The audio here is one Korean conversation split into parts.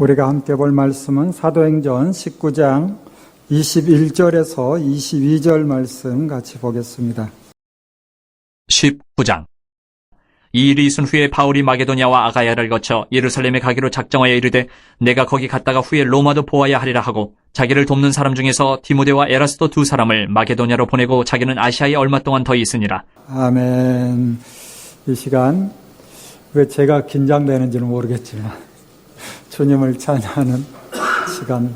우리가 함께 볼 말씀은 사도행전 19장 21절에서 22절 말씀 같이 보겠습니다. 19장. 이 일이 있은 후에 바울이 마게도냐와 아가야를 거쳐 예루살렘에 가기로 작정하여 이르되 내가 거기 갔다가 후에 로마도 보아야 하리라 하고 자기를 돕는 사람 중에서 디모데와 에라스도 두 사람을 마게도냐로 보내고 자기는 아시아에 얼마 동안 더 있으니라. 아멘. 이 시간 왜 제가 긴장되는지는 모르겠지만 주님을 찬양하는 시간.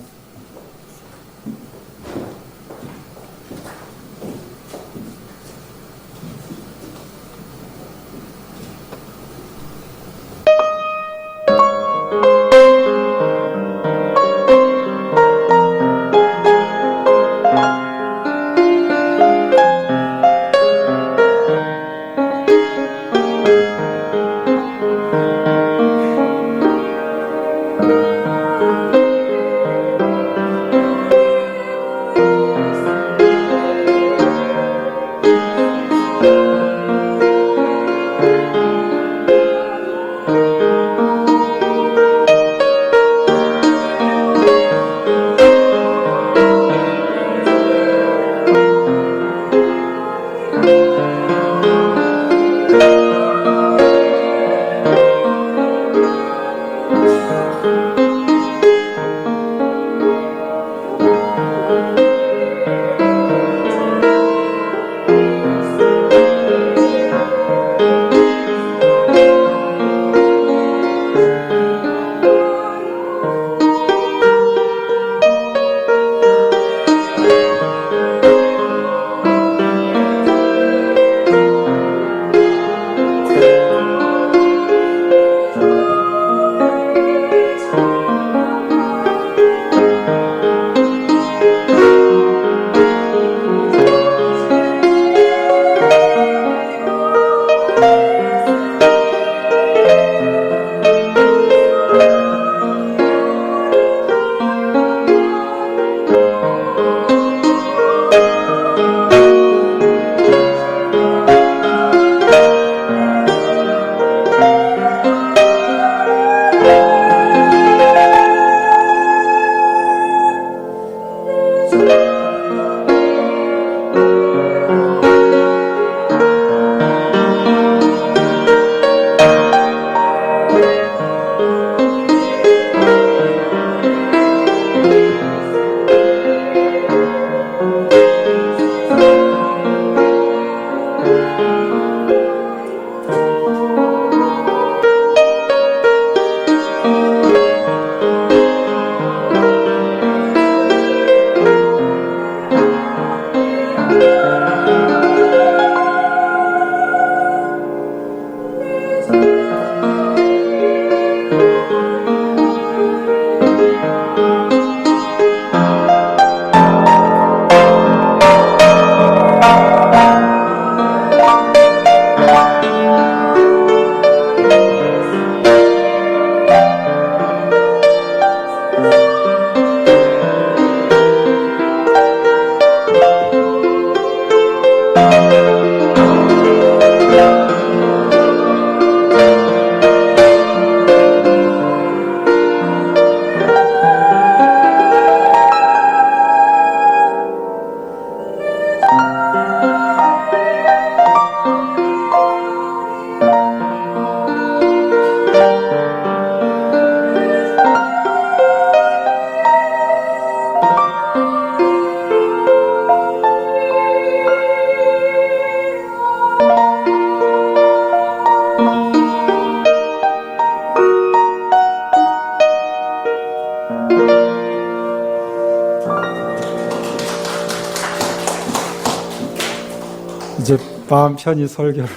이제 마음 편히 설교를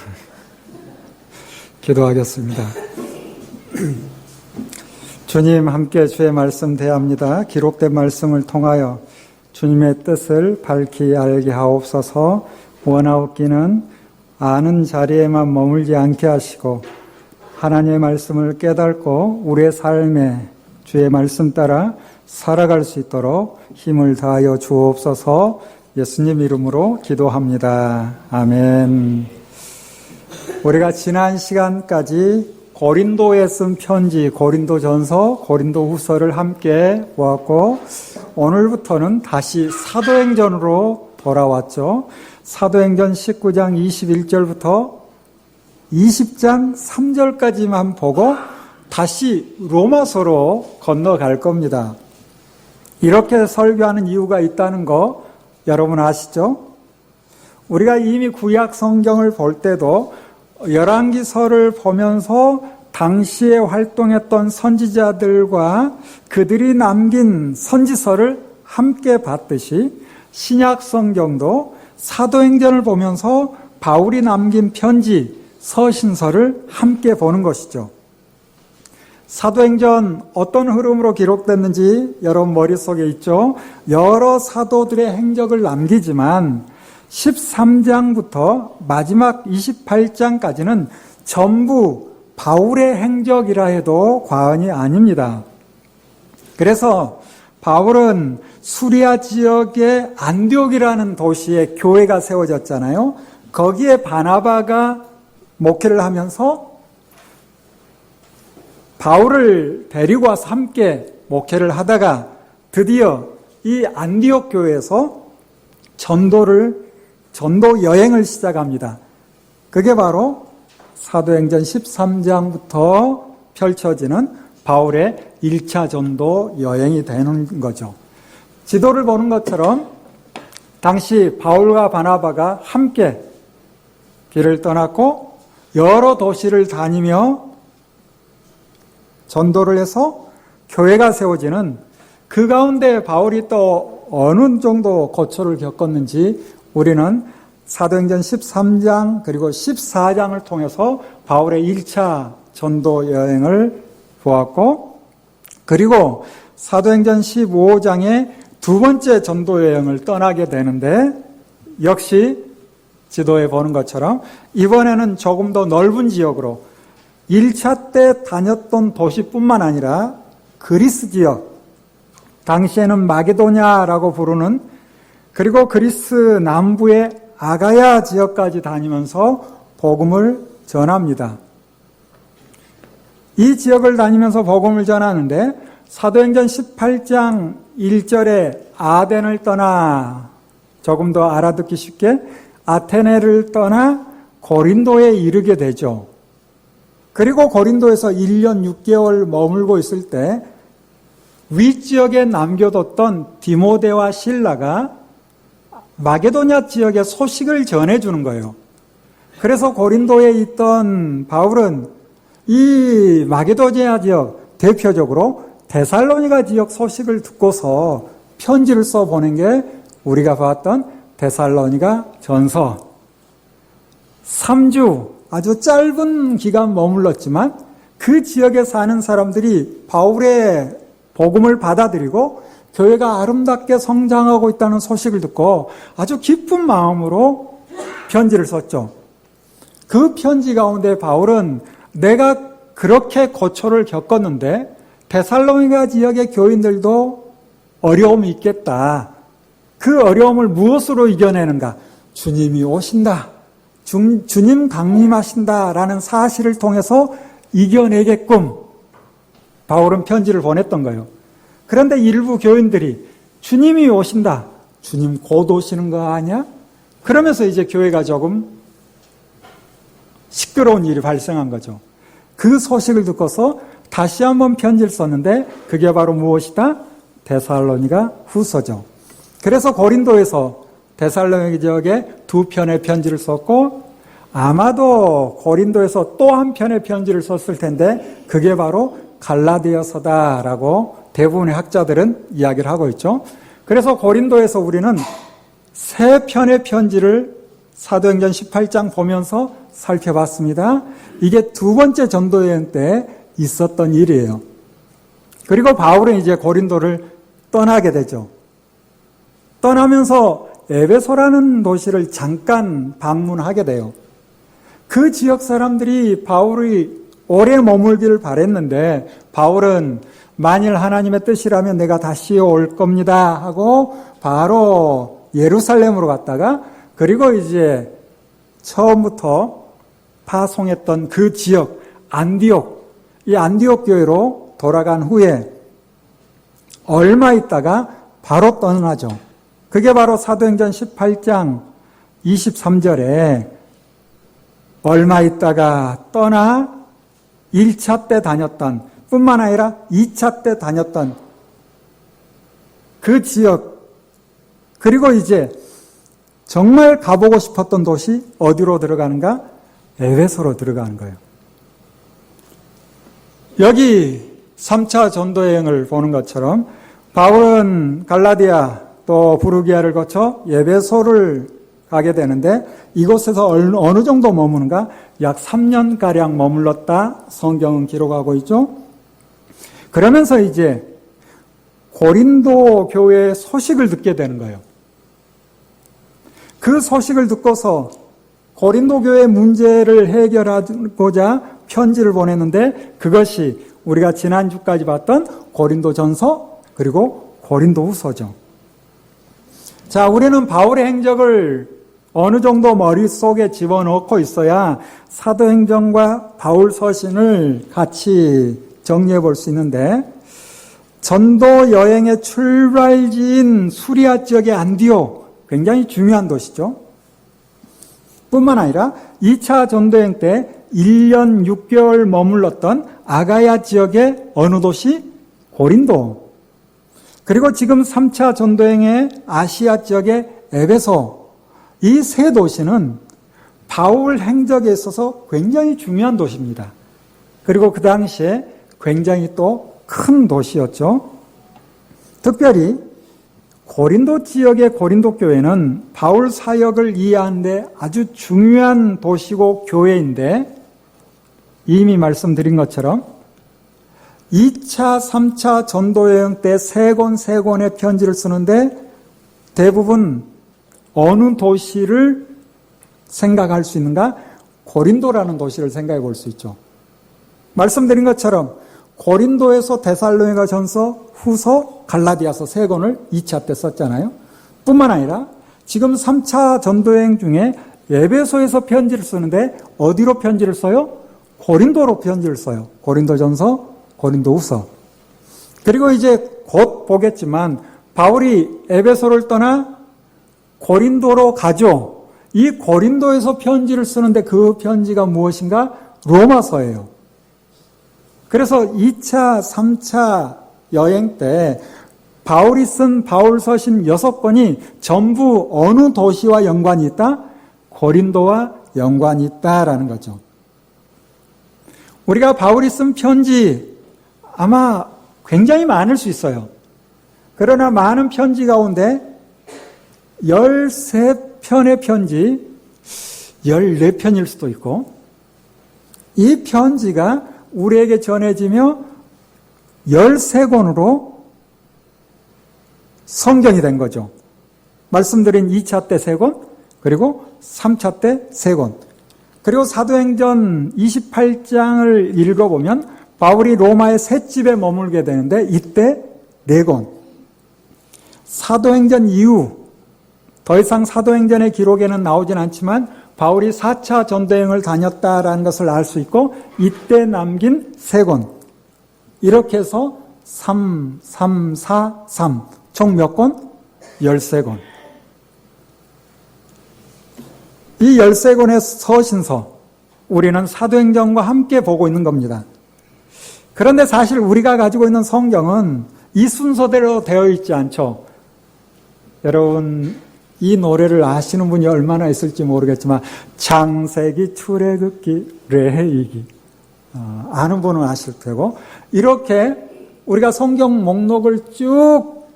기도하겠습니다. 주님, 함께 주의 말씀 대합니다. 기록된 말씀을 통하여 주님의 뜻을 밝히 알게 하옵소서. 원하옵기는 아는 자리에만 머물지 않게 하시고 하나님의 말씀을 깨닫고 우리의 삶에 주의 말씀 따라 살아갈 수 있도록 힘을 다하여 주옵소서. 예수님 이름으로 기도합니다. 아멘. 우리가 지난 시간까지 고린도에 쓴 편지, 고린도전서, 고린도후서를 함께 보았고 오늘부터는 다시 사도행전으로 돌아왔죠. 사도행전 19장 21절부터 20장 3절까지만 보고 다시 로마서로 건너갈 겁니다. 이렇게 설교하는 이유가 있다는 거 여러분 아시죠? 우리가 이미 구약 성경을 볼 때도 열왕기서를 보면서 당시에 활동했던 선지자들과 그들이 남긴 선지서를 함께 봤듯이 신약 성경도 사도행전을 보면서 바울이 남긴 편지, 서신서를 함께 보는 것이죠. 사도행전 어떤 흐름으로 기록됐는지 여러분 머릿속에 있죠? 여러 사도들의 행적을 남기지만 13장부터 마지막 28장까지는 전부 바울의 행적이라 해도 과언이 아닙니다. 그래서 바울은 수리아 지역의 안디옥이라는 도시에 교회가 세워졌잖아요. 거기에 바나바가 목회를 하면서 바울을 데리고 와서 함께 목회를 하다가 드디어 이 안디옥 교회에서 전도 여행을 시작합니다. 그게 바로 사도행전 13장부터 펼쳐지는 바울의 1차 전도 여행이 되는 거죠. 지도를 보는 것처럼 당시 바울과 바나바가 함께 길을 떠났고 여러 도시를 다니며 전도를 해서 교회가 세워지는 그 가운데 바울이 또 어느 정도 고초를 겪었는지 우리는 사도행전 13장 그리고 14장을 통해서 바울의 1차 전도 여행을 보았고 그리고 사도행전 15장에 두 번째 전도 여행을 떠나게 되는데 역시 지도에 보는 것처럼 이번에는 조금 더 넓은 지역으로 1차 때 다녔던 도시뿐만 아니라 그리스 지역, 당시에는 마게도냐라고 부르는 그리고 그리스 남부의 아가야 지역까지 다니면서 복음을 전합니다. 이 지역을 다니면서 복음을 전하는데 사도행전 18장 1절에 아덴을 떠나 조금 더 알아듣기 쉽게 아테네를 떠나 고린도에 이르게 되죠. 그리고 고린도에서 1년 6개월 머물고 있을 때 윗지역에 남겨뒀던 디모데와 실라가 마게도냐 지역의 소식을 전해주는 거예요. 그래서 고린도에 있던 바울은 이 마게도냐 지역, 대표적으로 데살로니가 지역 소식을 듣고서 편지를 써보낸 게 우리가 봤던 데살로니가 전서. 3주 아주 짧은 기간 머물렀지만 그 지역에 사는 사람들이 바울의 복음을 받아들이고 교회가 아름답게 성장하고 있다는 소식을 듣고 아주 기쁜 마음으로 편지를 썼죠. 그 편지 가운데 바울은 내가 그렇게 고초를 겪었는데 데살로니가 지역의 교인들도 어려움이 있겠다. 그 어려움을 무엇으로 이겨내는가? 주님이 오신다. 주님 강림하신다라는 사실을 통해서 이겨내게끔 바울은 편지를 보냈던 거예요. 그런데 일부 교인들이 주님이 오신다. 주님 곧 오시는 거 아니야? 그러면서 이제 교회가 조금 시끄러운 일이 발생한 거죠. 그 소식을 듣고서 다시 한번 편지를 썼는데 그게 바로 무엇이다? 데살로니가 후서죠. 그래서 고린도에서 데살로니가 지역에 두 편의 편지를 썼고 아마도 고린도에서 또 한 편의 편지를 썼을 텐데 그게 바로 갈라디아서다라고 대부분의 학자들은 이야기를 하고 있죠. 그래서 고린도에서 우리는 세 편의 편지를 사도행전 18장 보면서 살펴봤습니다. 이게 두 번째 전도여행 때 있었던 일이에요. 그리고 바울은 이제 고린도를 떠나게 되죠. 떠나면서 에베소라는 도시를 잠깐 방문하게 돼요. 그 지역 사람들이 바울이 오래 머물기를 바랬는데 바울은 만일 하나님의 뜻이라면 내가 다시 올 겁니다 하고 바로 예루살렘으로 갔다가 그리고 이제 처음부터 파송했던 그 지역 안디옥, 이 안디옥 교회로 돌아간 후에 얼마 있다가 바로 떠나죠. 그게 바로 사도행전 18장 23절에 얼마 있다가 떠나 1차 때 다녔던 뿐만 아니라 2차 때 다녔던 그 지역, 그리고 이제 정말 가보고 싶었던 도시 어디로 들어가는가? 에베소로 들어가는 거예요. 여기 3차 전도여행을 보는 것처럼 바울은 갈라디아 또 부르기아를 거쳐 에베소를 가게 되는데 이곳에서 어느 정도 머무는가? 약 3년가량 머물렀다 성경은 기록하고 있죠. 그러면서 이제 고린도 교회의 소식을 듣게 되는 거예요. 그 소식을 듣고서 고린도 교회의 문제를 해결하고자 편지를 보냈는데 그것이 우리가 지난주까지 봤던 고린도전서 그리고 고린도후서죠. 자, 우리는 바울의 행적을 어느 정도 머릿속에 집어넣고 있어야 사도행전과 바울 서신을 같이 정리해 볼 수 있는데 전도 여행의 출발지인 수리아 지역의 안디옥, 굉장히 중요한 도시죠. 뿐만 아니라 2차 전도여행 때 1년 6개월 머물렀던 아가야 지역의 어느 도시? 고린도. 그리고 지금 3차 전도여행의 아시아 지역의 에베소. 이 세 도시는 바울 행적에 있어서 굉장히 중요한 도시입니다. 그리고 그 당시에 굉장히 또 큰 도시였죠. 특별히 고린도 지역의 고린도 교회는 바울 사역을 이해하는 데 아주 중요한 도시고 교회인데 이미 말씀드린 것처럼 2차, 3차 전도여행 때 세 권의 편지를 쓰는데 대부분 어느 도시를 생각할 수 있는가? 고린도라는 도시를 생각해 볼 수 있죠. 말씀드린 것처럼 고린도에서 데살로니가 전서, 후서, 갈라디아서 세 권을 2차 때 썼잖아요. 뿐만 아니라 지금 3차 전도여행 중에 에베소에서 편지를 쓰는데 어디로 편지를 써요? 고린도로 편지를 써요. 고린도전서, 고린도후서. 그리고 이제 곧 보겠지만 바울이 에베소를 떠나 고린도로 가죠. 이 고린도에서 편지를 쓰는데 그 편지가 무엇인가? 로마서예요. 그래서 2차, 3차 여행 때 바울이 쓴 바울 서신 6권이 전부 어느 도시와 연관이 있다? 고린도와 연관이 있다라는 거죠. 우리가 바울이 쓴 편지 아마 굉장히 많을 수 있어요. 그러나 많은 편지 가운데 13편의 편지, 14편일 수도 있고 이 편지가 우리에게 전해지며 13권으로 성경이 된 거죠. 말씀드린 2차 때 3권, 그리고 3차 때 3권. 그리고 사도행전 28장을 읽어보면 바울이 로마의 셋집에 머물게 되는데 이때 4권. 사도행전 이후 더 이상 사도행전의 기록에는 나오진 않지만 바울이 4차 전도여행을 다녔다라는 것을 알 수 있고 이때 남긴 3권. 이렇게 해서 3, 4, 3. 총 몇 권? 13권. 이 13권의 서신서 우리는 사도행전과 함께 보고 있는 겁니다. 그런데 사실 우리가 가지고 있는 성경은 이 순서대로 되어 있지 않죠. 여러분 이 노래를 아시는 분이 얼마나 있을지 모르겠지만 창세기, 출애굽기, 레위기 아는 분은 아실 테고 이렇게 우리가 성경 목록을 쭉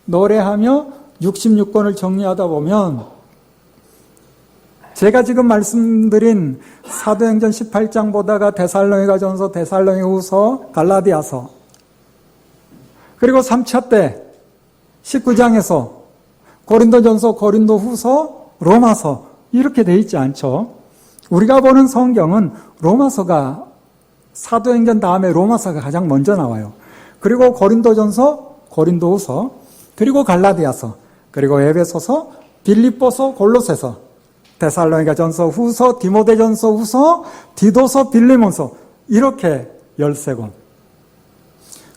노래하며 66권을 정리하다 보면 제가 지금 말씀드린 사도행전 18장 보다가 데살로니가 전서, 데살로니가 후서, 갈라디아서 그리고 3차 때 19장에서 고린도전서, 고린도후서, 로마서 이렇게 돼 있지 않죠. 우리가 보는 성경은 로마서가 사도행전 다음에 로마서가 가장 먼저 나와요. 그리고 고린도전서, 고린도후서, 그리고 갈라디아서, 그리고 에베소서, 빌립보서, 골로새서, 데살로니가 전서, 후서, 디모데전서, 후서, 디도서, 빌레몬서 이렇게 13권.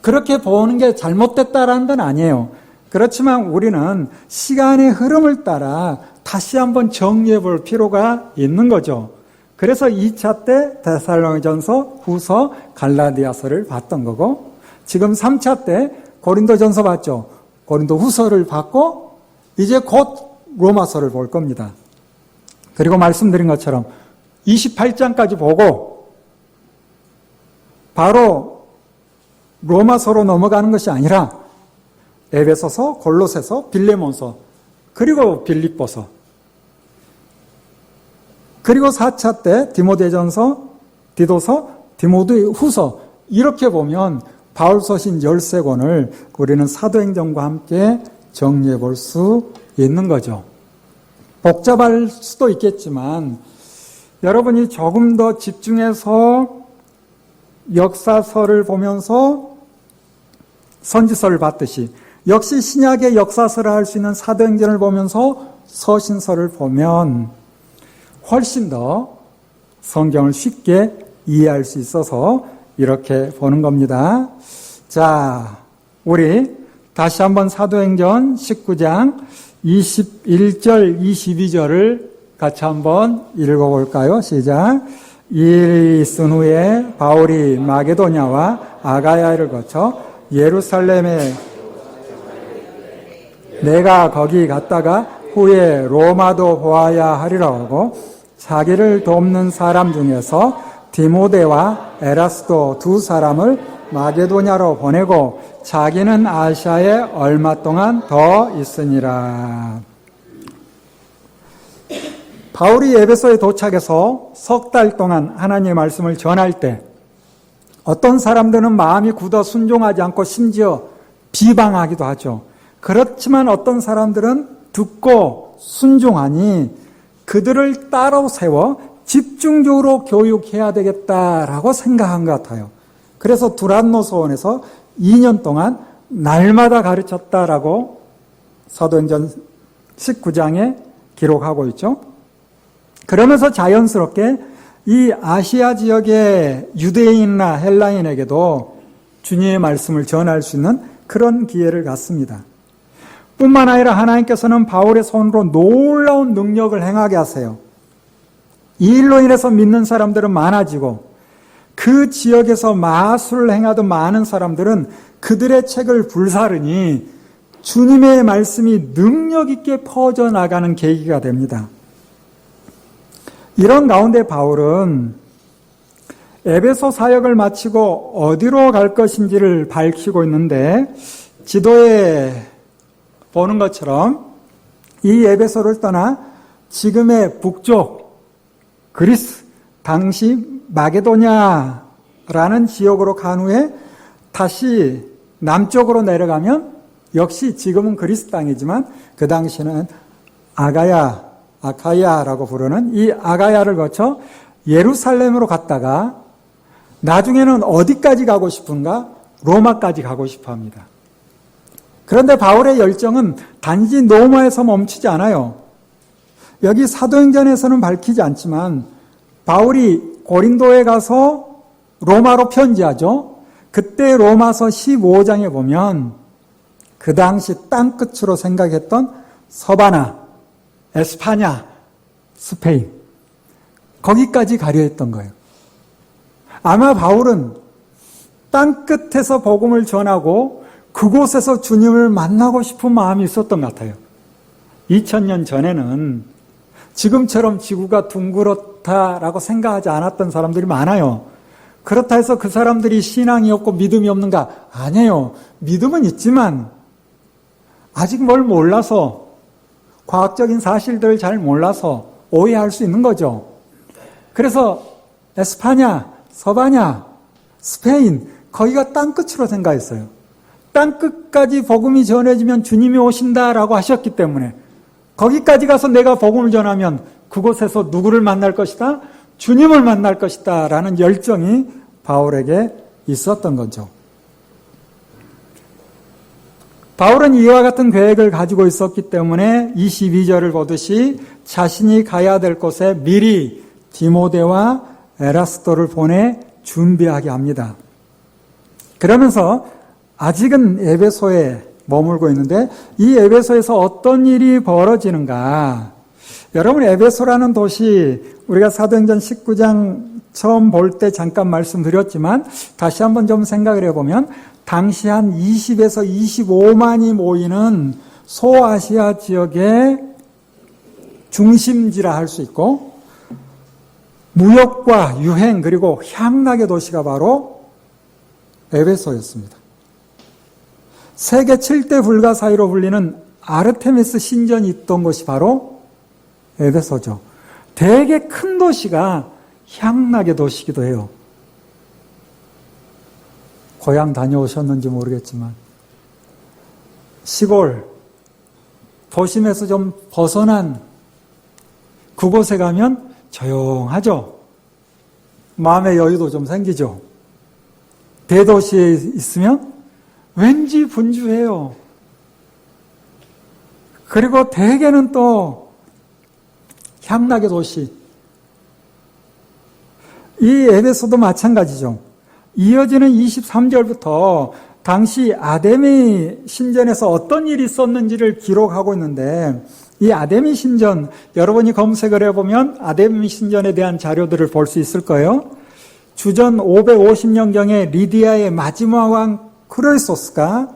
그렇게 보는 게 잘못됐다라는 건 아니에요. 그렇지만 우리는 시간의 흐름을 따라 다시 한번 정리해 볼 필요가 있는 거죠. 그래서 2차 때 데살로니가전서, 후서, 갈라디아서를 봤던 거고, 지금 3차 때 고린도전서 봤죠. 고린도 후서를 봤고, 이제 곧 로마서를 볼 겁니다. 그리고 말씀드린 것처럼 28장까지 보고 바로 로마서로 넘어가는 것이 아니라 에베소서, 골로새서, 빌레몬서, 그리고 빌립보서, 그리고 4차 때 디모데전서, 디도서, 디모데 후서, 이렇게 보면 바울 서신 13권을 우리는 사도행전과 함께 정리해 볼 수 있는 거죠. 복잡할 수도 있겠지만 여러분이 조금 더 집중해서 역사서를 보면서 선지서를 봤듯이 역시 신약의 역사서를 할 수 있는 사도행전을 보면서 서신서를 보면 훨씬 더 성경을 쉽게 이해할 수 있어서 이렇게 보는 겁니다. 자, 우리 다시 한번 사도행전 19장 21절, 22절을 같이 한번 읽어볼까요? 시작. 이 일이 있은 후에 바울이 마게도냐와 아가야를 거쳐 예루살렘에 내가 거기 갔다가 후에 로마도 보아야 하리라 하고 자기를 돕는 사람 중에서 디모데와 에라스도 두 사람을 마게도냐로 보내고 자기는 아시아에 얼마 동안 더 있으니라. 바울이 에베소에 도착해서 석 달 동안 하나님의 말씀을 전할 때 어떤 사람들은 마음이 굳어 순종하지 않고 심지어 비방하기도 하죠. 그렇지만 어떤 사람들은 듣고 순종하니 그들을 따로 세워 집중적으로 교육해야 되겠다라고 생각한 것 같아요. 그래서 두란노 소원에서 2년 동안 날마다 가르쳤다라고 사도행전 19장에 기록하고 있죠. 그러면서 자연스럽게 이 아시아 지역의 유대인이나 헬라인에게도 주님의 말씀을 전할 수 있는 그런 기회를 갖습니다. 뿐만 아니라 하나님께서는 바울의 손으로 놀라운 능력을 행하게 하세요. 이 일로 인해서 믿는 사람들은 많아지고 그 지역에서 마술을 행하던 많은 사람들은 그들의 책을 불사르니 주님의 말씀이 능력 있게 퍼져나가는 계기가 됩니다. 이런 가운데 바울은 에베소 사역을 마치고 어디로 갈 것인지를 밝히고 있는데 지도에 보는 것처럼 이 에베소를 떠나 지금의 북쪽 그리스, 당시 마게도냐라는 지역으로 간 후에 다시 남쪽으로 내려가면 역시 지금은 그리스 땅이지만 그 당시는 아카야라고 부르는 이 아가야를 거쳐 예루살렘으로 갔다가 나중에는 어디까지 가고 싶은가? 로마까지 가고 싶어 합니다. 그런데 바울의 열정은 단지 로마에서 멈추지 않아요. 여기 사도행전에서는 밝히지 않지만 바울이 고린도에 가서 로마로 편지하죠. 그때 로마서 15장에 보면 그 당시 땅끝으로 생각했던 서바나, 에스파냐, 스페인 거기까지 가려 했던 거예요. 아마 바울은 땅끝에서 복음을 전하고 그곳에서 주님을 만나고 싶은 마음이 있었던 것 같아요. 2000년 전에는 지금처럼 지구가 둥그렇다라고 생각하지 않았던 사람들이 많아요. 그렇다 해서 그 사람들이 신앙이 없고 믿음이 없는가? 아니에요. 믿음은 있지만 아직 뭘 몰라서 과학적인 사실들을 잘 몰라서 오해할 수 있는 거죠. 그래서 에스파냐, 서바냐, 스페인 거기가 땅끝으로 생각했어요. 땅끝까지 복음이 전해지면 주님이 오신다라고 하셨기 때문에 거기까지 가서 내가 복음을 전하면 그곳에서 누구를 만날 것이다? 주님을 만날 것이다 라는 열정이 바울에게 있었던 거죠. 바울은 이와 같은 계획을 가지고 있었기 때문에 22절을 보듯이 자신이 가야 될 곳에 미리 디모데와 에라스도를 보내 준비하게 합니다. 그러면서 아직은 에베소에 머물고 있는데 이 에베소에서 어떤 일이 벌어지는가? 여러분, 에베소라는 도시 우리가 사도행전 19장 처음 볼 때 잠깐 말씀드렸지만 다시 한번 좀 생각을 해보면 당시 한 20에서 25만이 모이는 소아시아 지역의 중심지라 할 수 있고 무역과 유행 그리고 향락의 도시가 바로 에베소였습니다. 세계 7대 불가사의로 불리는 아르테미스 신전이 있던 곳이 바로 에베소죠. 되게 큰 도시가 향락의 도시이기도 해요. 고향 다녀오셨는지 모르겠지만 시골, 도심에서 좀 벗어난 그곳에 가면 조용하죠. 마음의 여유도 좀 생기죠. 대도시에 있으면 왠지 분주해요. 그리고 대개는 또 향락의 도시. 이 에베소도 마찬가지죠. 이어지는 23절부터 당시 아데미 신전에서 어떤 일이 있었는지를 기록하고 있는데 이 아데미 신전, 여러분이 검색을 해보면 아데미 신전에 대한 자료들을 볼 수 있을 거예요. 주전 550년경에 리디아의 마지막 왕 크로이소스가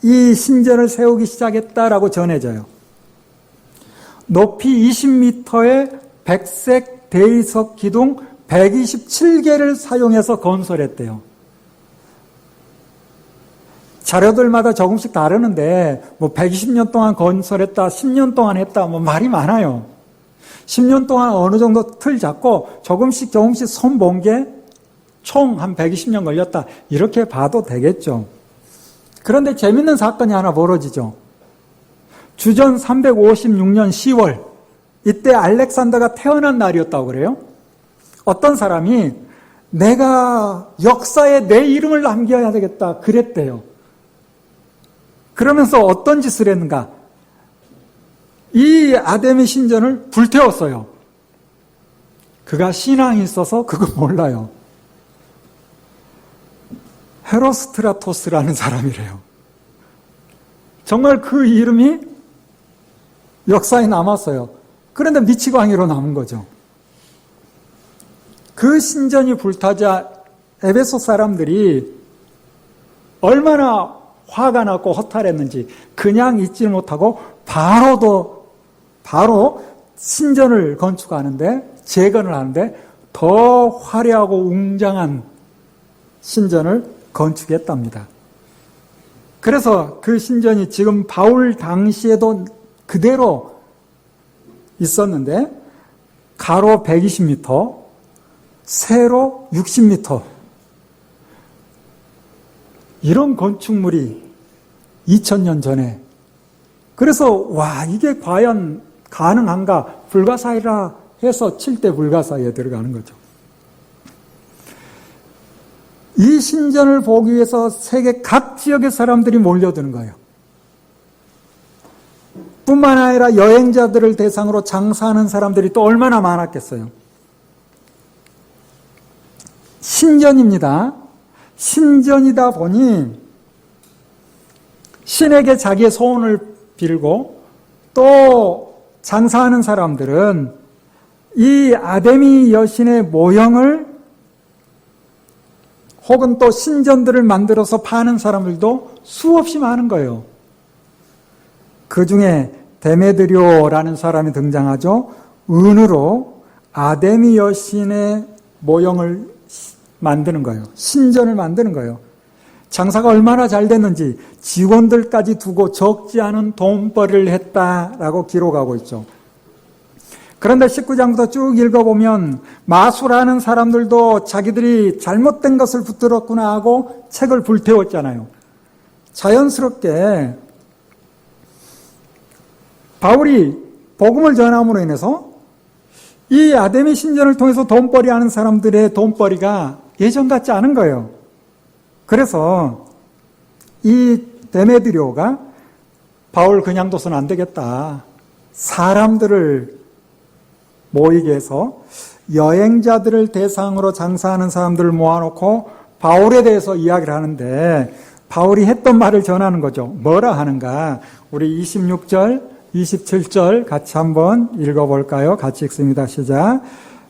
이 신전을 세우기 시작했다라고 전해져요. 높이 20m의 백색 대리석 기둥 127개를 사용해서 건설했대요. 자료들마다 조금씩 다르는데 뭐 120년 동안 건설했다, 10년 동안 했다, 뭐 말이 많아요. 10년 동안 어느 정도 틀 잡고 조금씩 손 본 게 총 한 120년 걸렸다. 이렇게 봐도 되겠죠. 그런데 재밌는 사건이 하나 벌어지죠. 주전 356년 10월 이때 알렉산더가 태어난 날이었다고 그래요. 어떤 사람이 내가 역사에 내 이름을 남겨야 되겠다 그랬대요. 그러면서 어떤 짓을 했는가? 이 아데미 신전을 불태웠어요. 그가 신앙이 있어서 그거 몰라요. 헤로스트라토스라는 사람이래요. 정말 그 이름이 역사에 남았어요. 그런데 미치광이로 남은 거죠. 그 신전이 불타자 에베소 사람들이 얼마나 화가 났고 허탈했는지 그냥 있지 못하고 바로 신전을 건축하는데 재건을 하는데 더 화려하고 웅장한 신전을 건축했답니다. 그래서 그 신전이 지금 바울 당시에도 그대로 있었는데 가로 120m, 세로 60m 이런 건축물이 2000년 전에 그래서 와 이게 과연 가능한가 불가사의라 해서 7대 불가사의에 들어가는 거죠. 이 신전을 보기 위해서 세계 각 지역의 사람들이 몰려드는 거예요. 뿐만 아니라 여행자들을 대상으로 장사하는 사람들이 또 얼마나 많았겠어요. 신전입니다. 신전이다 보니 신에게 자기의 소원을 빌고 또 장사하는 사람들은 이 아데미 여신의 모형을 혹은 또 신전들을 만들어서 파는 사람들도 수없이 많은 거예요. 그 중에 데메드리오라는 사람이 등장하죠. 은으로 아데미 여신의 모형을 만드는 거예요. 신전을 만드는 거예요. 장사가 얼마나 잘 됐는지 직원들까지 두고 적지 않은 돈벌이를 했다라고 기록하고 있죠. 그런데 19장부터 쭉 읽어보면 마술하는 사람들도 자기들이 잘못된 것을 붙들었구나 하고 책을 불태웠잖아요. 자연스럽게 바울이 복음을 전함으로 인해서 이 아데미 신전을 통해서 돈벌이 하는 사람들의 돈벌이가 예전 같지 않은 거예요. 그래서 이 데메드리오가 바울 그냥 둬서는 안 되겠다. 사람들을 모이게 해서 여행자들을 대상으로 장사하는 사람들을 모아놓고 바울에 대해서 이야기를 하는데 바울이 했던 말을 전하는 거죠. 뭐라 하는가? 우리 26절, 27절 같이 한번 읽어볼까요? 같이 읽습니다. 시작.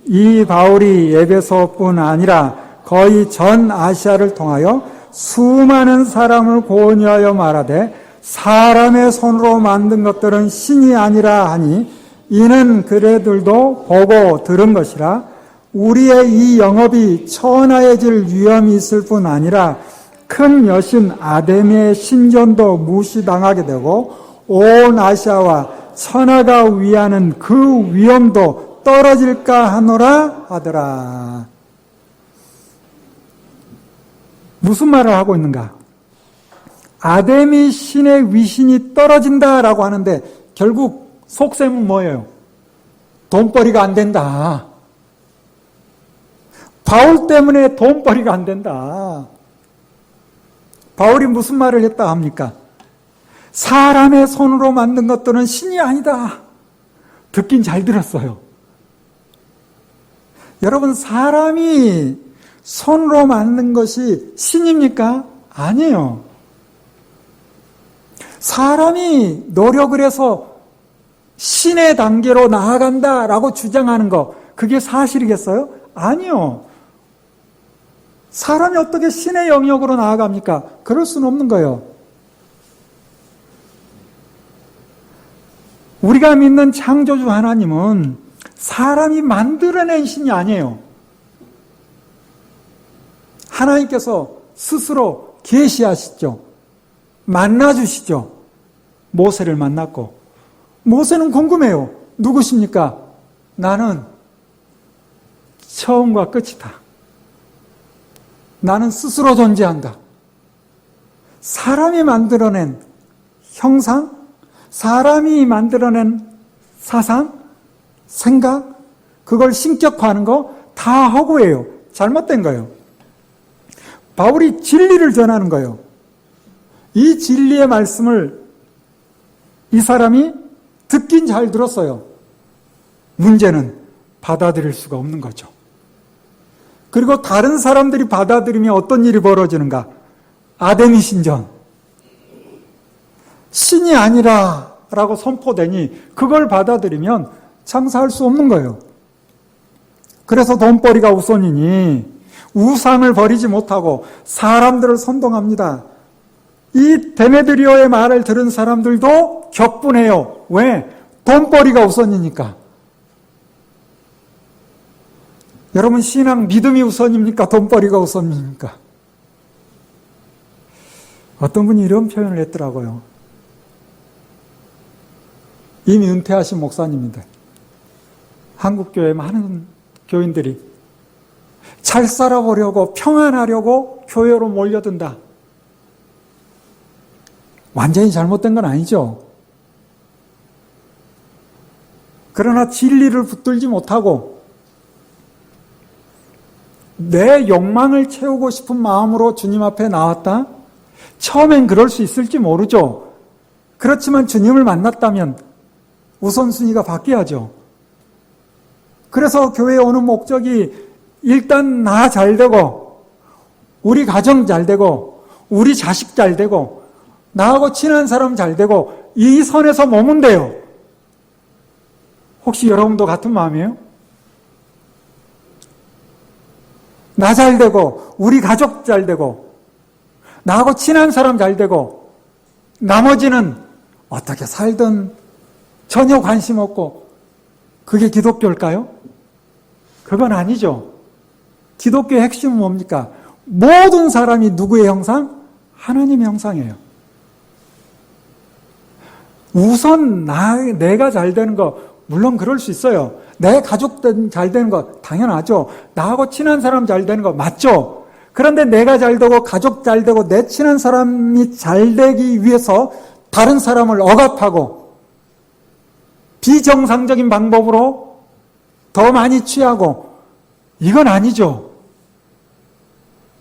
이 바울이 에베소뿐 아니라 거의 전 아시아를 통하여 수많은 사람을 권유하여 말하되 사람의 손으로 만든 것들은 신이 아니라 하니 이는 그들도 보고 들은 것이라 우리의 이 영업이 천하해질 위험이 있을 뿐 아니라 큰 여신 아데미의 신전도 무시당하게 되고 온 아시아와 천하가 위하는 그 위험도 떨어질까 하노라 하더라. 무슨 말을 하고 있는가? 아데미 신의 위신이 떨어진다라고 하는데 결국 속셈은 뭐예요? 돈벌이가 안 된다. 바울 때문에 돈벌이가 안 된다. 바울이 무슨 말을 했다 합니까? 사람의 손으로 만든 것들은 신이 아니다. 듣긴 잘 들었어요. 여러분, 사람이 손으로 만든 것이 신입니까? 아니에요. 사람이 노력을 해서 신의 단계로 나아간다라고 주장하는 거, 그게 사실이겠어요? 아니요. 사람이 어떻게 신의 영역으로 나아갑니까? 그럴 수는 없는 거예요. 우리가 믿는 창조주 하나님은 사람이 만들어낸 신이 아니에요. 하나님께서 스스로 계시하시죠. 만나주시죠. 모세를 만났고 모세는 궁금해요. 누구십니까? 나는 처음과 끝이다. 나는 스스로 존재한다. 사람이 만들어낸 형상, 사람이 만들어낸 사상, 생각, 그걸 신격화하는 거 다 허구예요. 잘못된 거예요. 바울이 진리를 전하는 거예요. 이 진리의 말씀을 이 사람이 듣긴 잘 들었어요. 문제는 받아들일 수가 없는 거죠. 그리고 다른 사람들이 받아들이면 어떤 일이 벌어지는가? 아데미 신전. 신이 아니라 라고 선포되니 그걸 받아들이면 장사할 수 없는 거예요. 그래서 돈벌이가 우선이니 우상을 버리지 못하고 사람들을 선동합니다. 이 데메드리오의 말을 들은 사람들도 격분해요. 왜? 돈벌이가 우선이니까. 여러분, 신앙 믿음이 우선입니까? 돈벌이가 우선입니까? 어떤 분이 이런 표현을 했더라고요. 이미 은퇴하신 목사님인데 한국교회 많은 교인들이 잘 살아보려고 평안하려고 교회로 몰려든다. 완전히 잘못된 건 아니죠. 그러나 진리를 붙들지 못하고 내 욕망을 채우고 싶은 마음으로 주님 앞에 나왔다? 처음엔 그럴 수 있을지 모르죠. 그렇지만 주님을 만났다면 우선순위가 바뀌어야죠. 그래서 교회에 오는 목적이 일단 나 잘 되고 우리 가정 잘 되고 우리 자식 잘 되고 나하고 친한 사람 잘 되고 이 선에서 머문 돼요. 혹시 여러분도 같은 마음이에요? 나 잘 되고 우리 가족 잘 되고 나하고 친한 사람 잘 되고 나머지는 어떻게 살든 전혀 관심 없고 그게 기독교일까요? 그건 아니죠. 기독교의 핵심은 뭡니까? 모든 사람이 누구의 형상? 하나님의 형상이에요. 우선 내가 잘 되는 거 물론 그럴 수 있어요. 내 가족 잘 되는 거 당연하죠. 나하고 친한 사람 잘 되는 거 맞죠. 그런데 내가 잘 되고 가족 잘 되고 내 친한 사람이 잘 되기 위해서 다른 사람을 억압하고 비정상적인 방법으로 더 많이 취하고 이건 아니죠.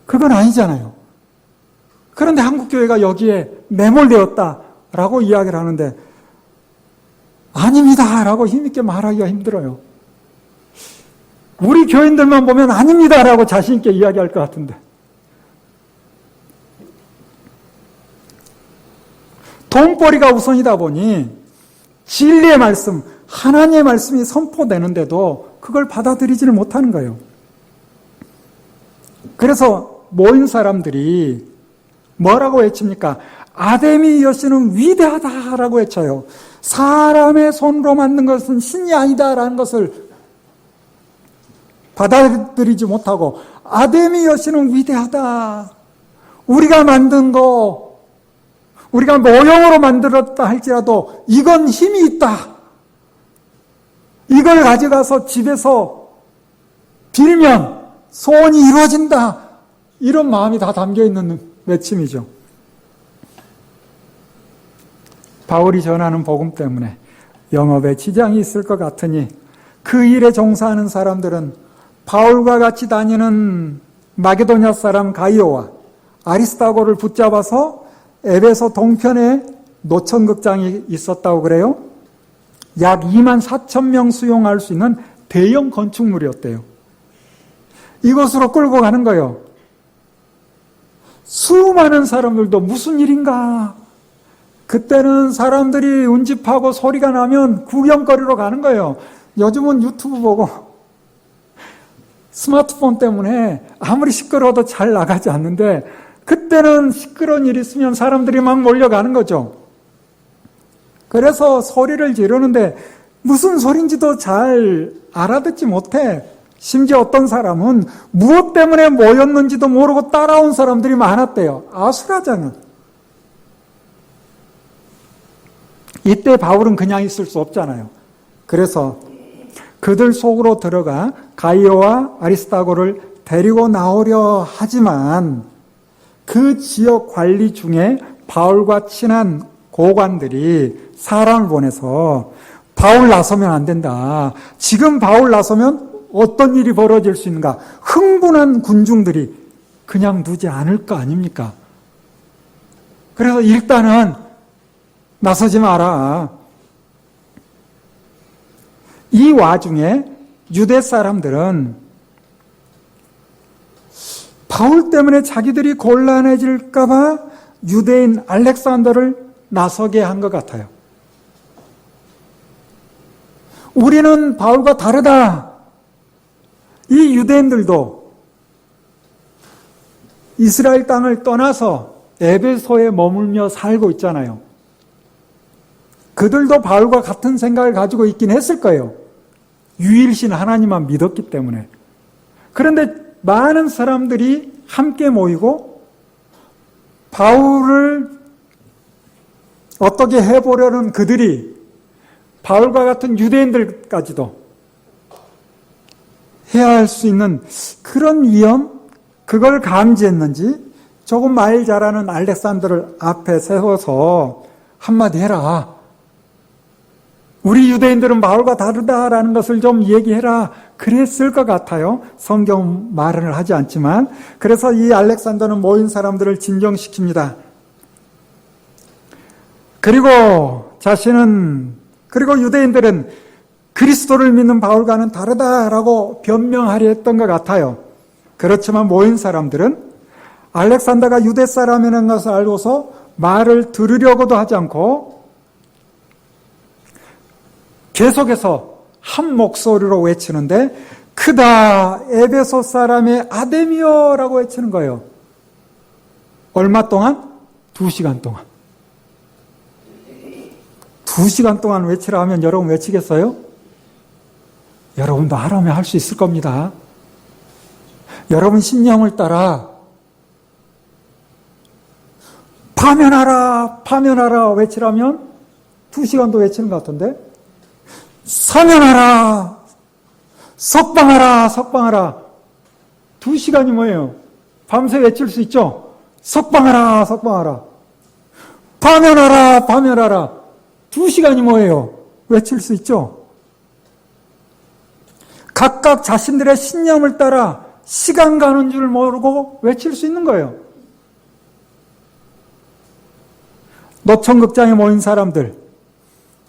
그건 아니잖아요. 그런데 한국교회가 여기에 매몰되었다라고 이야기를 하는데 아닙니다라고 힘있게 말하기가 힘들어요. 우리 교인들만 보면 아닙니다라고 자신있게 이야기할 것 같은데. 돈벌이가 우선이다 보니 진리의 말씀, 하나님의 말씀이 선포되는데도 그걸 받아들이지를 못하는 거예요. 그래서 모인 사람들이 뭐라고 외칩니까? 아데미 여신은 위대하다라고 외쳐요. 사람의 손으로 만든 것은 신이 아니다라는 것을 받아들이지 못하고 아데미 여신은 위대하다. 우리가 만든 거, 우리가 모형으로 만들었다 할지라도 이건 힘이 있다. 이걸 가져가서 집에서 빌면 소원이 이루어진다. 이런 마음이 다 담겨있는 외침이죠. 바울이 전하는 복음 때문에 영업에 지장이 있을 것 같으니 그 일에 종사하는 사람들은 바울과 같이 다니는 마게도냐 사람 가이오와 아리스타고를 붙잡아서 에베소 동편에 노천극장이 있었다고 그래요. 약 2만 4천 명 수용할 수 있는 대형 건축물이었대요. 이곳으로 끌고 가는 거예요. 수많은 사람들도 무슨 일인가? 그때는 사람들이 운집하고 소리가 나면 구경거리로 가는 거예요. 요즘은 유튜브 보고 스마트폰 때문에 아무리 시끄러워도 잘 나가지 않는데 그때는 시끄러운 일이 있으면 사람들이 막 몰려가는 거죠. 그래서 소리를 지르는데 무슨 소리인지도 잘 알아듣지 못해. 심지어 어떤 사람은 무엇 때문에 모였는지도 모르고 따라온 사람들이 많았대요. 아수라장은. 이때 바울은 그냥 있을 수 없잖아요. 그래서 그들 속으로 들어가 가이오와 아리스타고를 데리고 나오려 하지만 그 지역 관리 중에 바울과 친한 고관들이 사람을 보내서 바울 나서면 안 된다. 지금 바울 나서면 어떤 일이 벌어질 수 있는가? 흥분한 군중들이 그냥 두지 않을 거 아닙니까? 그래서 일단은 나서지 마라. 이 와중에 유대 사람들은 바울 때문에 자기들이 곤란해질까봐 유대인 알렉산더를 나서게 한 것 같아요. 우리는 바울과 다르다. 이 유대인들도 이스라엘 땅을 떠나서 에베소에 머물며 살고 있잖아요. 그들도 바울과 같은 생각을 가지고 있긴 했을 거예요. 유일신 하나님만 믿었기 때문에. 그런데 많은 사람들이 함께 모이고 바울을 어떻게 해보려는 그들이 바울과 같은 유대인들까지도 해야 할 수 있는 그런 위험, 그걸 감지했는지 조금 말 잘하는 알렉산더를 앞에 세워서 한마디 해라. 우리 유대인들은 바울과 다르다라는 것을 좀 얘기해라. 그랬을 것 같아요. 성경 말을 하지 않지만. 그래서 이 알렉산더는 모인 사람들을 진정시킵니다. 그리고 그리고 유대인들은 그리스도를 믿는 바울과는 다르다라고 변명하려 했던 것 같아요. 그렇지만 모인 사람들은 알렉산더가 유대 사람이라는 것을 알고서 말을 들으려고도 하지 않고 계속해서 한 목소리로 외치는데 크다 에베소 사람의 아데미어라고 외치는 거예요. 얼마 동안? 2시간 동안. 2시간 동안 외치라 하면 여러분 외치겠어요? 여러분도 하라면 할 수 있을 겁니다. 여러분 심령을 따라 파면하라, 파면하라 외치라면 2시간도 외치는 것 같은데 사면하라, 석방하라, 석방하라 2시간이 뭐예요? 밤새 외칠 수 있죠? 석방하라, 석방하라 파면하라, 파면하라 2시간이 뭐예요? 외칠 수 있죠? 각각 자신들의 신념을 따라 시간 가는 줄 모르고 외칠 수 있는 거예요. 노천극장에 모인 사람들,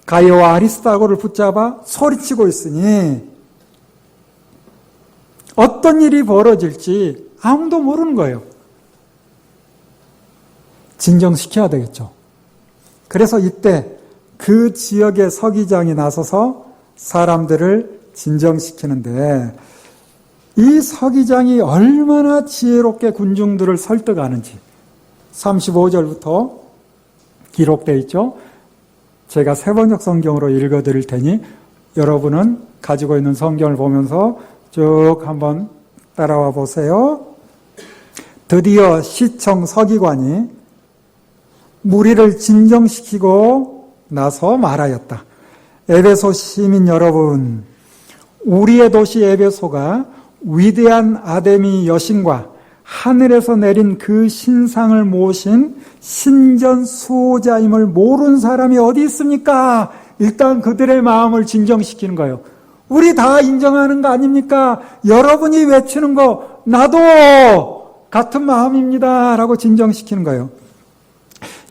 가이오와 아리스타고를 붙잡아 소리치고 있으니 어떤 일이 벌어질지 아무도 모르는 거예요. 진정시켜야 되겠죠. 그래서 이때 그 지역의 서기장이 나서서 사람들을 진정시키는데 이 서기장이 얼마나 지혜롭게 군중들을 설득하는지 35절부터 기록되어 있죠. 제가 세번역 성경으로 읽어드릴 테니 여러분은 가지고 있는 성경을 보면서 쭉 한번 따라와 보세요. 드디어 시청 서기관이 무리를 진정시키고 나서 말하였다. 에베소 시민 여러분, 우리의 도시 에베소가 위대한 아데미 여신과 하늘에서 내린 그 신상을 모신 신전 수호자임을 모르는 사람이 어디 있습니까? 일단 그들의 마음을 진정시키는 거예요. 우리 다 인정하는 거 아닙니까? 여러분이 외치는 거 나도 같은 마음입니다 라고 진정시키는 거예요.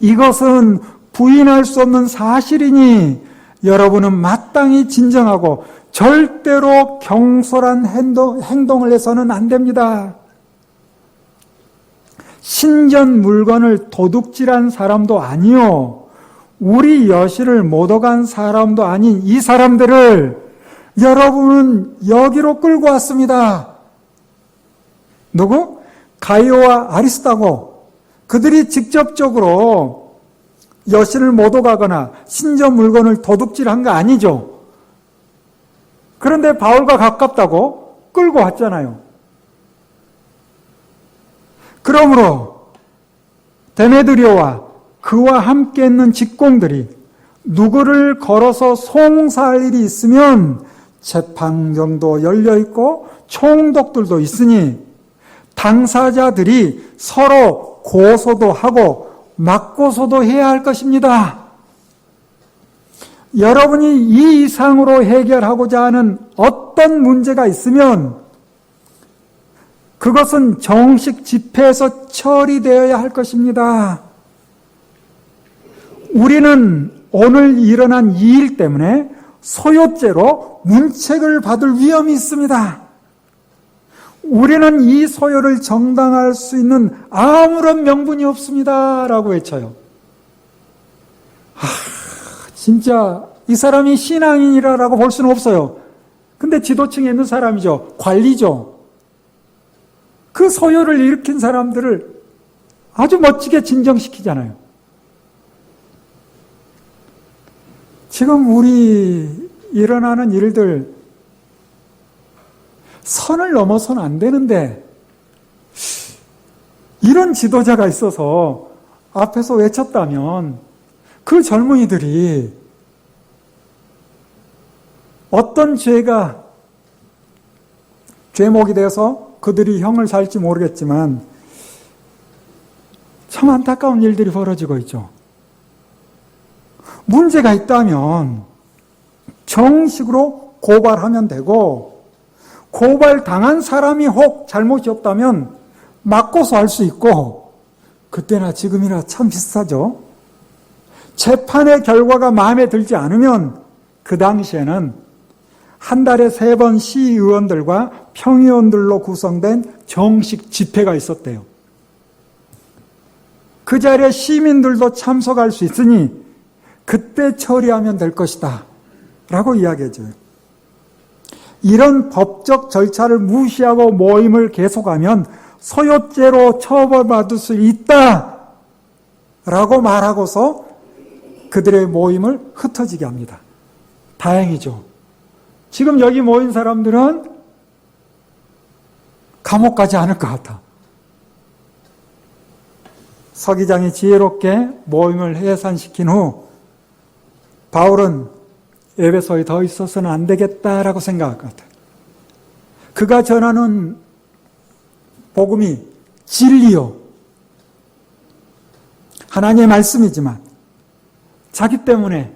이것은 부인할 수 없는 사실이니 여러분은 마땅히 진정하고 절대로 경솔한 행동을 해서는 안 됩니다. 신전 물건을 도둑질한 사람도 아니요, 우리 여신을 못 오간 사람도 아닌 이 사람들을 여러분은 여기로 끌고 왔습니다. 누구? 가이오와 아리스다고. 그들이 직접적으로 여신을 못 오가거나 신전 물건을 도둑질한 거 아니죠. 그런데 바울과 가깝다고 끌고 왔잖아요. 그러므로 데메드리오와 그와 함께 있는 직공들이 누구를 걸어서 송사할 일이 있으면 재판정도 열려있고 총독들도 있으니 당사자들이 서로 고소도 하고 맞고소도 해야 할 것입니다. 여러분이 이 이상으로 해결하고자 하는 어떤 문제가 있으면 그것은 정식 집회에서 처리되어야 할 것입니다. 우리는 오늘 일어난 이 일 때문에 소요죄로 문책을 받을 위험이 있습니다. 우리는 이 소요를 정당화할 수 있는 아무런 명분이 없습니다 라고 외쳐요. 진짜 이 사람이 신앙인이라고 볼 수는 없어요. 근데 지도층에 있는 사람이죠. 관리죠. 그 소요를 일으킨 사람들을 아주 멋지게 진정시키잖아요. 지금 우리 일어나는 일들 선을 넘어서는 안 되는데 이런 지도자가 있어서 앞에서 외쳤다면 그 젊은이들이 어떤 죄가 죄목이 되어서 그들이 형을 살지 모르겠지만 참 안타까운 일들이 벌어지고 있죠. 문제가 있다면 정식으로 고발하면 되고 고발당한 사람이 혹 잘못이 없다면 맞고소할 수 있고 그때나 지금이나 참 비슷하죠. 재판의 결과가 마음에 들지 않으면 그 당시에는 한 달에 3번 시의원들과 평의원들로 구성된 정식 집회가 있었대요. 그 자리에 시민들도 참석할 수 있으니 그때 처리하면 될 것이다 라고 이야기해줘요. 이런 법적 절차를 무시하고 모임을 계속하면 소요죄로 처벌받을 수 있다 라고 말하고서 그들의 모임을 흩어지게 합니다. 다행이죠. 지금 여기 모인 사람들은 감옥 가지 않을 것 같아. 서기장이 지혜롭게 모임을 해산시킨 후 바울은 에베소에 더 있어서는 안 되겠다라고 생각할 것 같아요. 그가 전하는 복음이 진리요, 하나님의 말씀이지만 자기 때문에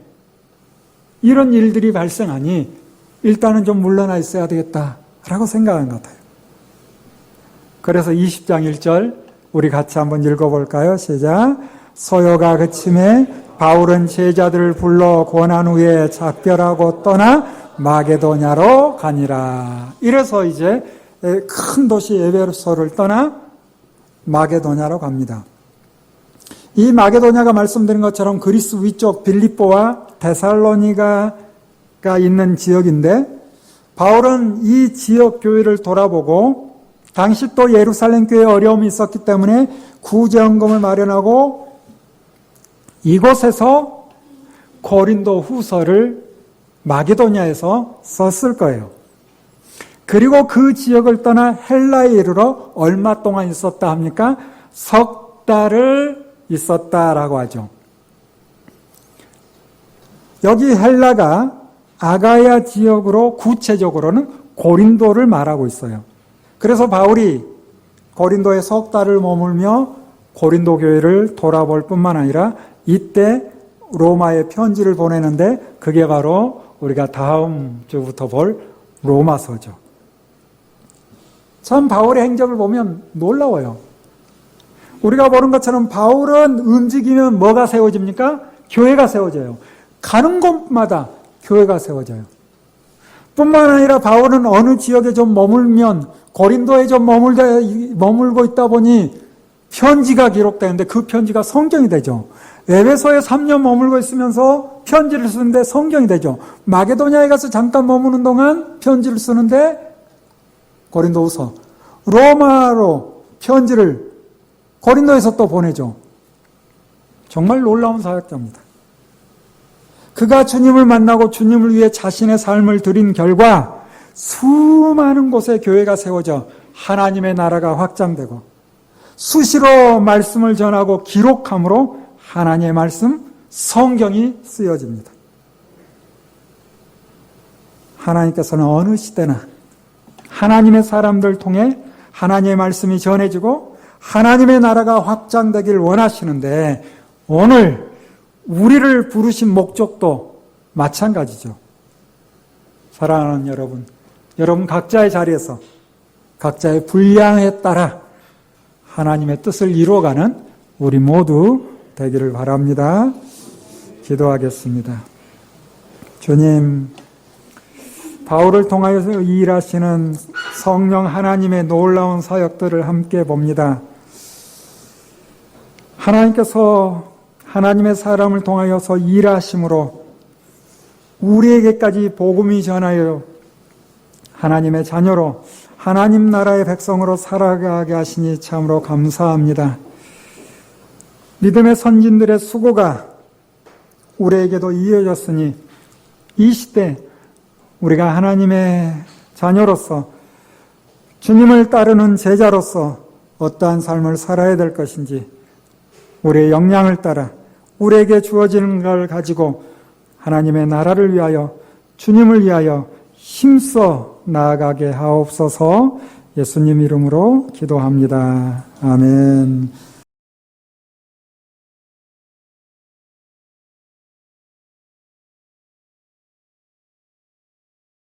이런 일들이 발생하니 일단은 좀 물러나 있어야 되겠다라고 생각한 것 같아요. 그래서 20장 1절 우리 같이 한번 읽어볼까요? 시작. 소요가 그침에 바울은 제자들을 불러 권한 후에 작별하고 떠나 마게도냐로 가니라. 이래서 이제 큰 도시 에베소를 떠나 마게도냐로 갑니다. 이 마게도냐가 말씀드린 것처럼 그리스 위쪽 빌립보와 데살로니가가 있는 지역인데 바울은 이 지역 교회를 돌아보고 당시 또 예루살렘 교회에 어려움이 있었기 때문에 구제헌금을 마련하고 이곳에서 고린도 후서를 마게도냐에서 썼을 거예요. 그리고 그 지역을 떠나 헬라에 이르러 얼마 동안 있었다 합니까? 석 달을 있었다라고 하죠. 여기 헬라가 아가야 지역으로 구체적으로는 고린도를 말하고 있어요. 그래서 바울이 고린도에 석 달을 머물며 고린도 교회를 돌아볼 뿐만 아니라 이때 로마에 편지를 보내는데 그게 바로 우리가 다음 주부터 볼 로마서죠. 참 바울의 행적을 보면 놀라워요. 우리가 보는 것처럼 바울은 움직이면 뭐가 세워집니까? 교회가 세워져요. 가는 곳마다 교회가 세워져요. 뿐만 아니라 바울은 어느 지역에 좀 머물면 고린도에 좀 머물고 있다 보니 편지가 기록되는데 그 편지가 성경이 되죠. 에베소에 3년 머물고 있으면서 편지를 쓰는데 성경이 되죠. 마게도냐에 가서 잠깐 머무는 동안 편지를 쓰는데 고린도후서, 로마로 편지를 고린도에서 또 보내죠. 정말 놀라운 사역자입니다. 그가 주님을 만나고 주님을 위해 자신의 삶을 드린 결과 수많은 곳에 교회가 세워져 하나님의 나라가 확장되고 수시로 말씀을 전하고 기록함으로 하나님의 말씀, 성경이 쓰여집니다. 하나님께서는 어느 시대나 하나님의 사람들 통해 하나님의 말씀이 전해지고 하나님의 나라가 확장되길 원하시는데 오늘 우리를 부르신 목적도 마찬가지죠. 사랑하는 여러분 각자의 자리에서 각자의 분량에 따라 하나님의 뜻을 이루어가는 우리 모두 되기를 바랍니다. 기도하겠습니다. 주님, 바울을 통하여서 일하시는 성령 하나님의 놀라운 사역들을 함께 봅니다. 하나님께서 하나님의 사람을 통하여서 일하심으로 우리에게까지 복음이 전하여 하나님의 자녀로 하나님 나라의 백성으로 살아가게 하시니 참으로 감사합니다. 믿음의 선진들의 수고가 우리에게도 이어졌으니 이 시대 우리가 하나님의 자녀로서 주님을 따르는 제자로서 어떠한 삶을 살아야 될 것인지 우리의 역량을 따라 우리에게 주어지는 걸 가지고 하나님의 나라를 위하여 주님을 위하여 힘써 나아가게 하옵소서. 예수님 이름으로 기도합니다. 아멘.